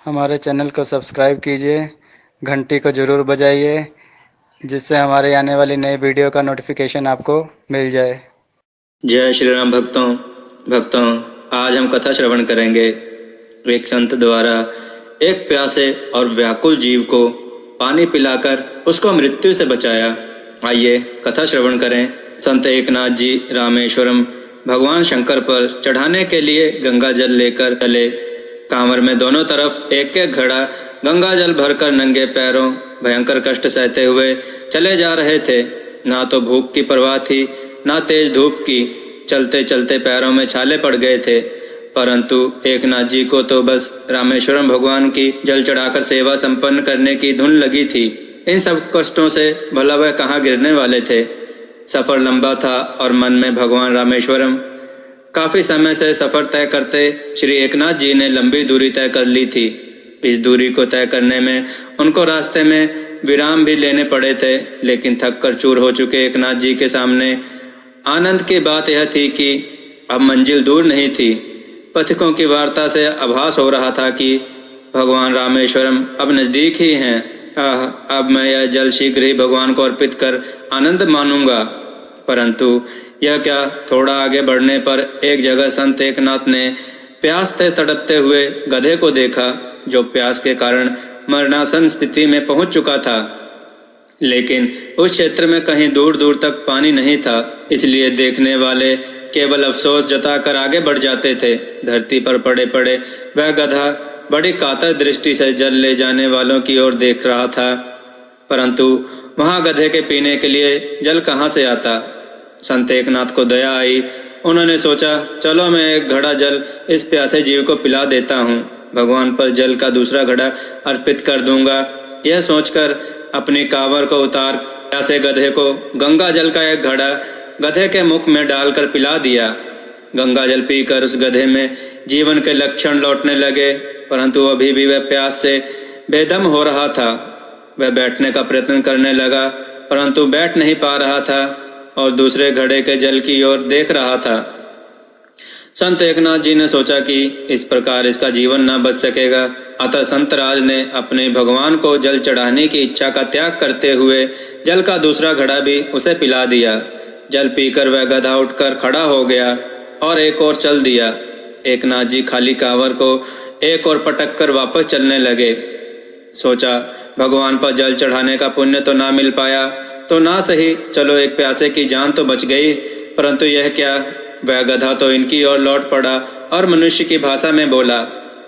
हमारे चैनल को सब्सक्राइब कीजिए, घंटी को ज़रूर बजाइए, जिससे हमारे आने वाली नई वीडियो का नोटिफिकेशन आपको मिल जाए। जय श्री राम भक्तों आज हम कथा श्रवण करेंगे। एक संत द्वारा एक प्यासे और व्याकुल जीव को पानी पिलाकर उसको मृत्यु से बचाया। आइए कथा श्रवण करें। संत एकनाथ जी रामेश्वरम भगवान शंकर पर चढ़ाने के लिए गंगा जल लेकर चले। कांवर में दोनों तरफ एक एक घड़ा गंगा जल भरकर नंगे पैरों भयंकर कष्ट सहते हुए चले जा रहे थे। ना तो भूख की परवाह थी, ना तेज धूप की। चलते चलते पैरों में छाले पड़ गए थे, परंतु एकनाथ जी को तो बस रामेश्वरम भगवान की जल चढ़ाकर सेवा संपन्न करने की धुन लगी थी। इन सब कष्टों से भला वह कहाँ गिरने वाले थे। सफर लंबा था और मन में भगवान रामेश्वरम। काफी समय से सफर तय करते श्री एकनाथ जी ने लंबी दूरी तय कर ली थी। इस दूरी को तय करने में उनको रास्ते में विराम भी लेने पड़े थे, लेकिन थक कर चूर हो चुके एकनाथ जी के सामने आनंद की बात यह थी कि अब मंजिल दूर नहीं थी। पथिकों की वार्ता से आभास हो रहा था कि भगवान रामेश्वरम अब नजदीक ही हैं। अब मैं यह जल शीघ्र ही भगवान को अर्पित कर आनंद मानूंगा। परंतु यह क्या, थोड़ा आगे बढ़ने पर एक जगह संत एकनाथ ने प्यास से तड़पते हुए गधे को देखा, जो प्यास के कारण मरणासन स्थिति में पहुंच चुका था। लेकिन उस क्षेत्र में कहीं दूर दूर तक पानी नहीं था, इसलिए देखने वाले केवल अफसोस जताकर आगे बढ़ जाते थे। धरती पर पड़े पड़े वह गधा बड़ी कातर दृष्टि से जल ले जाने वालों की ओर देख रहा था, परंतु वहां गधे के पीने के लिए जल कहाँ से आता। संत एकनाथ को दया आई। उन्होंने सोचा, चलो मैं एक घड़ा जल इस प्यासे जीव को पिला देता हूँ, भगवान पर जल का दूसरा घड़ा अर्पित कर दूंगा। यह सोचकर अपनी कांवर को उतार प्यासे गधे को गंगा जल का एक घड़ा गधे के मुख में डालकर पिला दिया। गंगा जल पीकर उस गधे में जीवन के लक्षण लौटने लगे, परंतु अभी भी वह प्यास से बेदम हो रहा था। वह बैठने का प्रयत्न करने लगा, परंतु बैठ नहीं पा रहा था और दूसरे घड़े के जल की ओर देख रहा था। संत एकनाथ जी ने सोचा कि इस प्रकार इसका जीवन न बच सकेगा, अतः संत राज ने अपने भगवान को जल चढ़ाने की इच्छा का त्याग करते हुए जल का दूसरा घड़ा भी उसे पिला दिया। जल पीकर वह गधा उठकर खड़ा हो गया और एक और चल दिया। एकनाथ जी खाली कांवर को एक और पटक कर वापस चलने लगे। सोचा, भगवान पर जल चढ़ाने का पुण्य तो ना मिल पाया तो ना सही, चलो एक प्यासे की जान तो बच गई। परंतु यह क्या, वह गधा तो इनकी ओर लौट पड़ा और मनुष्य की भाषा में बोला,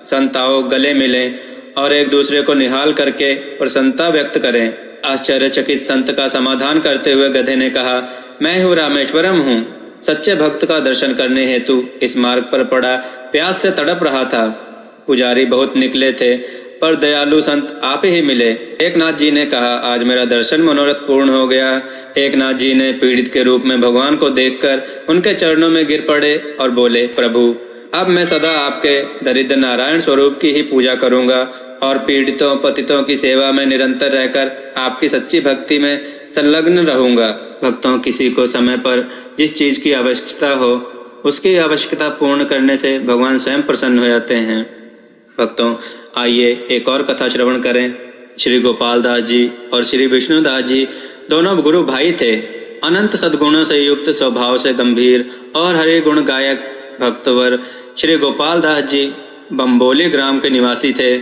संत आओ गले मिलें और एक दूसरे को निहाल करके प्रसन्नता व्यक्त करें। आश्चर्यचकित संत का समाधान करते हुए गधे ने कहा, मैं हूँ रामेश्वरम हूँ। सच्चे भक्त का दर्शन करने हेतु इस मार्ग पर पड़ा प्यास से तड़प रहा था। पुजारी बहुत निकले थे, पर दयालु संत आप ही मिले। एकनाथ जी ने कहा, आज मेरा दर्शन मनोरथ पूर्ण हो गया। एकनाथ जी ने पीड़ित के रूप में भगवान को देखकर उनके चरणों में गिर पड़े और बोले, प्रभु अब मैं सदा आपके दरिद्र नारायण स्वरूप की ही पूजा करूंगा और पीड़ितों पतितों की सेवा में निरंतर रहकर आपकी सच्ची भक्ति में संलग्न रहूंगा। भक्तों, किसी को समय पर जिस चीज की आवश्यकता हो उसकी आवश्यकता पूर्ण करने से भगवान स्वयं प्रसन्न हो जाते हैं। भक्तों, आइए एक और कथा श्रवण करें। श्री गोपाल दास जी और श्री विष्णुदास जी दोनों गुरु भाई थे। अनंत सद्गुणों से युक्त, स्वभाव से गंभीर और हरि गुण गायक भक्तवर श्री गोपाल दास जी बम्बोली ग्राम के निवासी थे।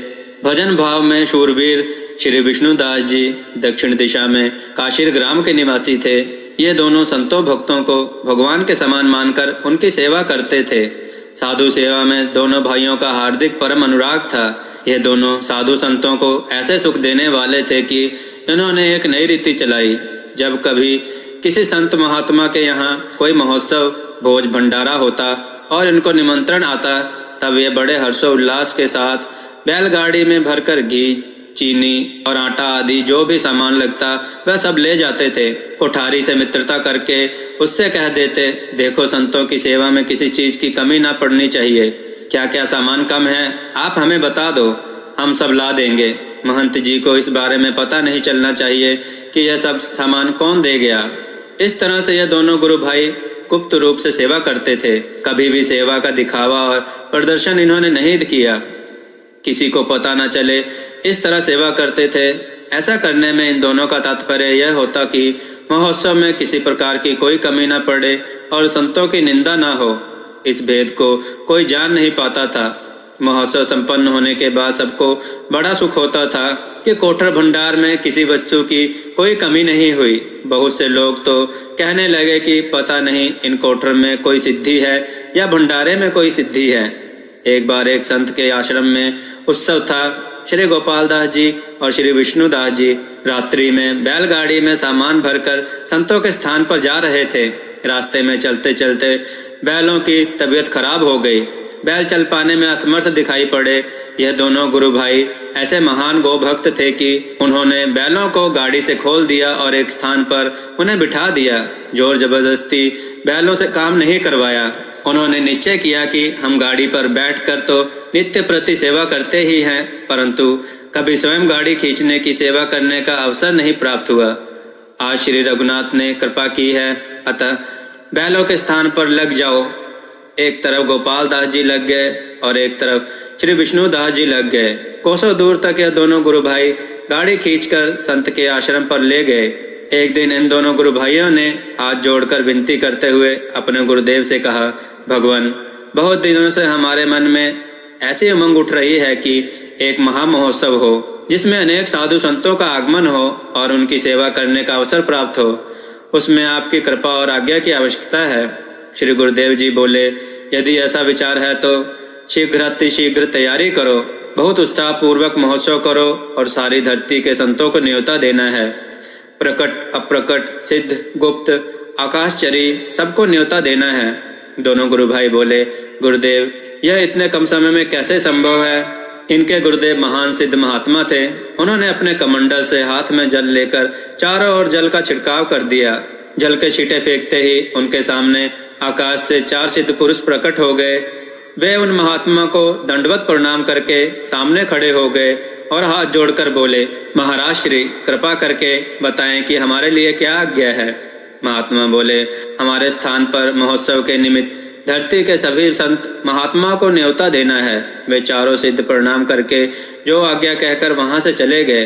भजन भाव में शूरवीर श्री विष्णुदास जी दक्षिण दिशा में काशीर ग्राम के निवासी थे। ये दोनों संतों भक्तों को भगवान के समान मानकर उनकी सेवा करते थे। साधु सेवा में दोनों भाइयों का हार्दिक परम अनुराग था। ये दोनों साधु संतों को ऐसे सुख देने वाले थे कि इन्होंने एक नई रीति चलाई। जब कभी किसी संत महात्मा के यहाँ कोई महोत्सव भोज भंडारा होता और इनको निमंत्रण आता, तब ये बड़े हर्षोल्लास के साथ बैलगाड़ी में भरकर घी, चीनी और आटा आदि जो भी सामान लगता वह सब ले जाते थे। कोठारी से मित्रता करके उससे कह देते, देखो संतों की सेवा में किसी चीज की कमी ना पड़नी चाहिए। क्या क्या सामान कम है आप हमें बता दो, हम सब ला देंगे। महंत जी को इस बारे में पता नहीं चलना चाहिए कि यह सब सामान कौन दे गया। इस तरह से यह दोनों गुरु भाई गुप्त रूप से सेवा करते थे। कभी भी सेवा का दिखावा और प्रदर्शन इन्होंने नहीं किया। किसी को पता न चले, इस तरह सेवा करते थे। ऐसा करने में इन दोनों का तात्पर्य यह होता कि महोत्सव में किसी प्रकार की कोई कमी न पड़े और संतों की निंदा न हो। इस भेद को कोई जान नहीं पाता था। महोत्सव संपन्न होने के बाद सबको बड़ा सुख होता था कि कोठर भंडार में किसी वस्तु की कोई कमी नहीं हुई। बहुत से लोग तो कहने लगे कि पता नहीं इन कोठर में कोई सिद्धि है या भंडारे में कोई सिद्धि है। एक बार एक संत के आश्रम में उत्सव था। श्री गोपाल दास जी और श्री विष्णु दास जी रात्रि में बैलगाड़ी में सामान भरकर संतों के स्थान पर जा रहे थे। रास्ते में चलते चलते बैलों की तबीयत खराब हो गई। बैल चल पाने में असमर्थ दिखाई पड़े। यह दोनों गुरु भाई ऐसे महान गोभक्त थे कि उन्होंने बैलों को गाड़ी से खोल दिया और एक स्थान पर उन्हें बिठा दिया। जोर जबरदस्ती बैलों से काम नहीं करवाया। उन्होंने निश्चय किया कि हम गाड़ी पर बैठकर तो नित्य प्रति सेवा करते ही हैं, परंतु कभी स्वयं गाड़ी खींचने की सेवा करने का अवसर नहीं प्राप्त हुआ। आज श्री रघुनाथ ने कृपा की है, अतः बैलों के स्थान पर लग जाओ। एक तरफ गोपाल दास जी लग गए और एक तरफ श्री विष्णु दास जी लग गए। कोसों दूर तक यह दोनों गुरु भाई गाड़ी खींचकर संत के आश्रम पर ले गए। एक दिन इन दोनों गुरु भाइयों ने हाथ जोड़कर विनती करते हुए अपने गुरुदेव से कहा, भगवान, बहुत दिनों से हमारे मन में ऐसी उमंग उठ रही है कि एक महामहोत्सव हो जिसमें अनेक साधु संतों का आगमन हो और उनकी सेवा करने का अवसर प्राप्त हो। उसमें आपकी कृपा और आज्ञा की आवश्यकता है। श्री गुरुदेव जी बोले, यदि ऐसा विचार है तो शीघ्र तैयारी करो। बहुत उत्साह पूर्वक महोत्सव करो और सारी धरती के संतों को न्योता देना है। प्रकट अप्रकट सिद्ध गुप्त आकाशचरी सबको न्योता देना है। दोनों गुरु भाई बोले, गुरुदेव, यह इतने कम समय में कैसे संभव है? इनके गुरुदेव महान सिद्ध महात्मा थे। उन्होंने अपने कमंडल से हाथ में जल लेकर चारों ओर जल का छिड़काव कर दिया। जल के छींटे फेंकते ही उनके सामने आकाश से 4 सिद्ध पुरुष प्रकट हो गए। वे उन महात्मा को दंडवत प्रणाम करके सामने खड़े हो गए और हाथ जोड़कर बोले, महाराज श्री, कृपा करके बताएं कि हमारे लिए क्या आज्ञा है। महात्मा बोले, हमारे स्थान पर महोत्सव के निमित्त धरती के सभी संत महात्माओं को न्योता देना है। वे चारों सिद्ध प्रणाम करके जो आज्ञा कहकर वहां से चले गए।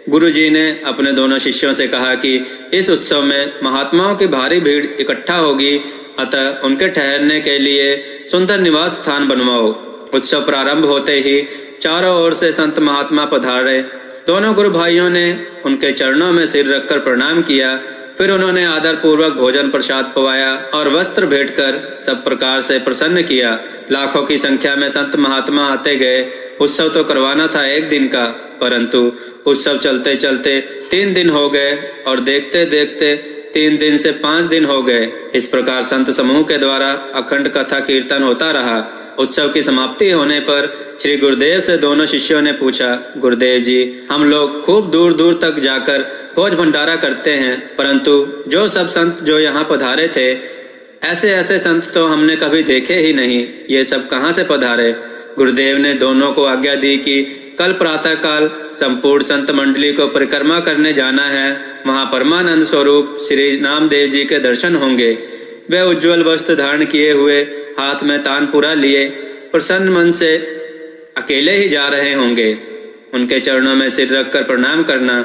गुरुजी ने अपने दोनों शिष्यों से कहा कि इस उत्सव में महात्माओं की भारी भीड़ इकट्ठा होगी, अतः उनके ठहरने के लिए सुंदर निवास स्थान बनवाओ। उत्सव प्रारंभ होते ही चारों ओर से संत महात्मा पधारे। दोनों गुरु भाइयों ने उनके चरणों में सिर रखकर प्रणाम किया। फिर उन्होंने आदर पूर्वक भोजन प्रसाद पवाया और वस्त्र भेंट कर सब प्रकार से प्रसन्न किया। लाखों की संख्या में संत महात्मा आते गए। उत्सव तो करवाना था एक दिन का, परंतु उत्सव चलते चलते 3 दिन हो गए और देखते देखते 3 दिन से 5 दिन हो गए। इस प्रकार संत समूह के द्वारा अखंड कथा कीर्तन होता रहा। उत्सव की समाप्ति होने पर श्री गुरुदेव से दोनों शिष्यों ने पूछा, गुरुदेव जी, हम लोग खूब दूर दूर तक जाकर भोज भंडारा करते हैं, परंतु जो सब संत जो यहाँ पधारे थे, ऐसे ऐसे संत तो हमने कभी देखे ही नहीं। ये सब कहाँ से पधारे? गुरुदेव ने दोनों को आज्ञा दी कि कल प्रातः काल संपूर्ण संत मंडली को परिक्रमा करने जाना है। वहाँ परमानंद स्वरूप श्री नामदेव जी के दर्शन होंगे। वे उज्जवल वस्त्र धारण किए हुए, हाथ में तानपुरा लिए, प्रसन्न मन से अकेले ही जा रहे होंगे। उनके चरणों में सिर रखकर प्रणाम करना।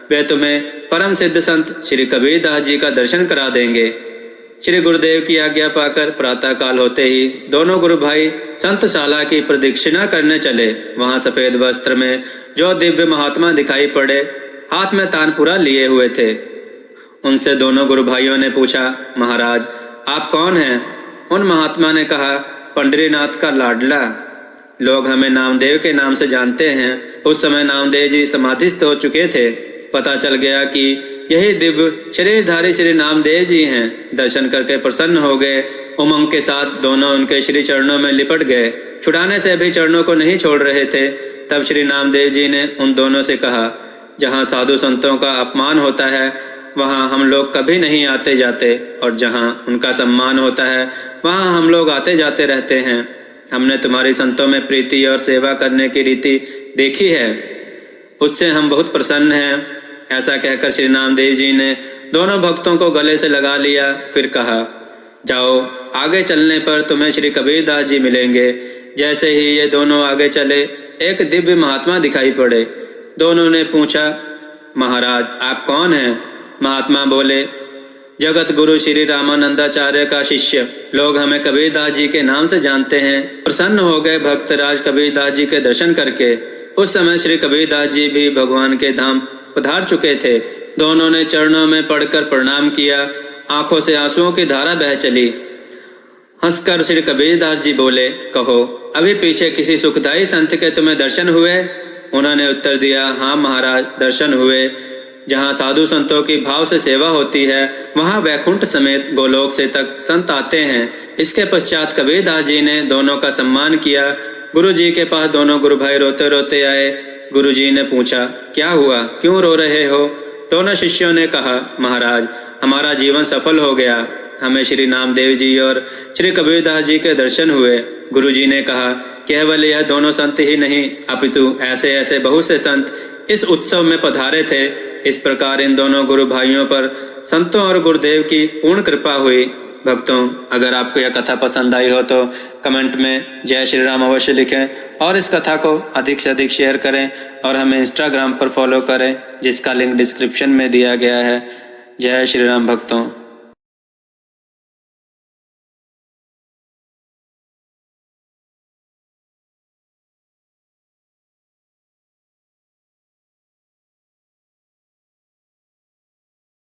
वे तुम्हें परम सिद्ध संत श्री कबीर दास जी का दर्शन करा देंगे। श्री गुरुदेव की आज्ञा पाकर प्रातः काल होते ही दोनों गुरु भाई संतशाला की प्रदक्षिणा करने चले। वहां सफेद वस्त्र में जो दिव्य महात्मा दिखाई पड़े, हाथ में तानपुरा लिए हुए थे। उनसे दोनों गुरु भाइयों ने पूछा, महाराज, आप कौन हैं? उन महात्मा ने कहा, पंडरीनाथ का लाडला। लोग हमें नामदेव के नाम से जानते हैं। उस समय नामदेव जी समाधिस्थ हो चुके थे। पता चल गया कि यही दिव्य शरीरधारी श्री नामदेव जी हैं। दर्शन करके प्रसन्न हो गए। उमंग के साथ दोनों उनके श्री चरणों में लिपट गए। छुड़ाने से भी चरणों को नहीं छोड़ रहे थे। तब श्री नामदेव जी ने उन दोनों से कहा, जहाँ साधु संतों का अपमान होता है वहाँ हम लोग कभी नहीं आते जाते, और जहाँ उनका सम्मान होता है वहाँ हम लोग आते जाते रहते हैं। हमने तुम्हारी संतों में प्रीति और सेवा करने की रीति देखी है, उससे हम बहुत प्रसन्न हैं। ऐसा कहकर श्री नामदेव जी ने दोनों भक्तों को गले से लगा लिया। फिर कहा, जाओ, आगे चलने पर तुम्हें श्री कबीर दास जी मिलेंगे। जैसे ही ये दोनों आगे चले, एक दिव्य महात्मा दिखाई पड़े। दोनों ने पूछा, महाराज आप कौन हैं? महात्मा बोले, जगत गुरु श्री रामानंदाचार्य का शिष्य। लोग हमें कबीरदास जी के नाम से जानते हैं। प्रसन्न हो गए भक्तराज कबीरदास जी के दर्शन करके। उस समय श्री कबीरदास जी भी भगवान के धाम पधार चुके थे। दोनों ने चरणों में पड़कर प्रणाम किया। आंखों से आंसुओं की धारा बह चली। हंसकर श्री कबीरदास जी बोले, कहो अभी पीछे किसी सुखदायी संत के तुम्हें दर्शन हुए? उन्होंने उत्तर दिया, हाँ महाराज, दर्शन हुए। जहाँ साधु संतों की भाव से सेवा होती है वहाँ वैकुंठ समेत गोलोक से तक संत आते हैं। इसके पश्चात कबीरदास जी ने दोनों का सम्मान किया। गुरु जी के पास दोनों गुरु भाई रोते रोते आए। गुरु जी ने पूछा, क्या हुआ, क्यों रो रहे हो? दोनों शिष्यों ने कहा, महाराज हमारा जीवन सफल हो गया। हमें श्री नामदेव जी और श्री कबीरदास जी के दर्शन हुए। गुरु जी ने कहा, केवल यह दोनों संत ही नहीं अपितु ऐसे ऐसे बहुत से संत इस उत्सव में पधारे थे। इस प्रकार इन दोनों गुरु भाइयों पर संतों और गुरुदेव की पूर्ण कृपा हुई। भक्तों, अगर आपको यह कथा पसंद आई हो तो कमेंट में जय श्री राम अवश्य लिखें और इस कथा को अधिक से अधिक शेयर करें और हमें इंस्टाग्राम पर फॉलो करें जिसका लिंक डिस्क्रिप्शन में दिया गया है। जय श्री राम भक्तों।